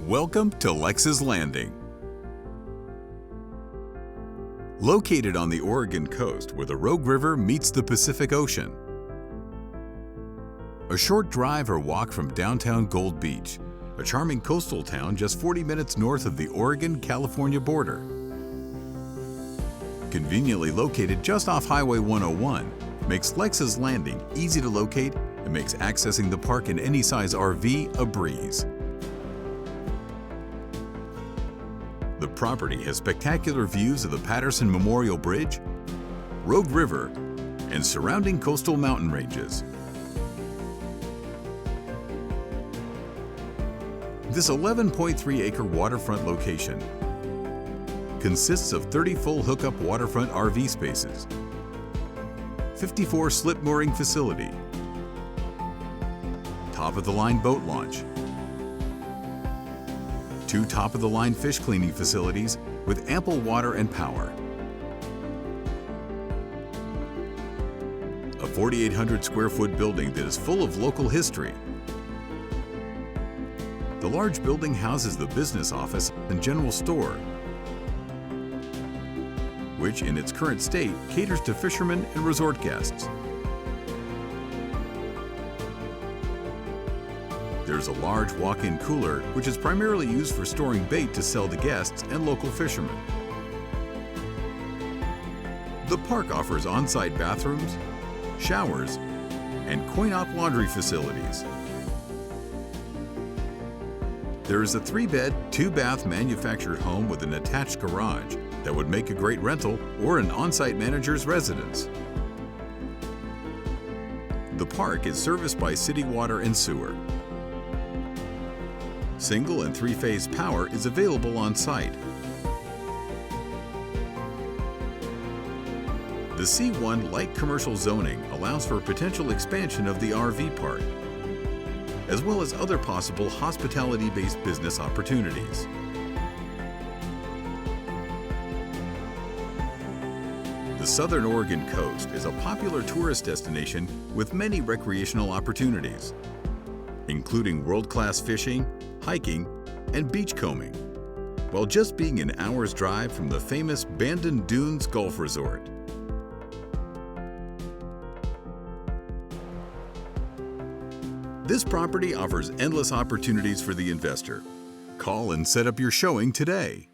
Welcome to Lex's Landing. Located on the Oregon coast where the Rogue River meets the Pacific Ocean. A short drive or walk from downtown Gold Beach, a charming coastal town just 40 minutes north of the Oregon-California border. Conveniently located just off Highway 101, makes Lex's Landing easy to locate and makes accessing the park in any size RV a breeze. The property has spectacular views of the Patterson Memorial Bridge, Rogue River, and surrounding coastal mountain ranges. This 11.3-acre waterfront location consists of 30 full hookup waterfront RV spaces, 54 slip mooring facility, top-of-the-line boat launch, 2 top-of-the-line fish cleaning facilities with ample water and power, a 4,800 square foot building that is full of local history. The large building houses the business office and general store, which in its current state caters to fishermen and resort guests. There's a large walk-in cooler, which is primarily used for storing bait to sell to guests and local fishermen. The park offers on-site bathrooms, showers, and coin-op laundry facilities. There is a 3-bed, 2-bath manufactured home with an attached garage that would make a great rental or an on-site manager's residence. The park is serviced by city water and sewer. Single and 3-phase power is available on site. The C1 light commercial zoning allows for potential expansion of the RV park, as well as other possible hospitality-based business opportunities. The Southern Oregon coast is a popular tourist destination with many recreational opportunities, including world-class fishing, hiking, and beachcombing, while just being an hour's drive from the famous Bandon Dunes Golf Resort. This property offers endless opportunities for the investor. Call and set up your showing today.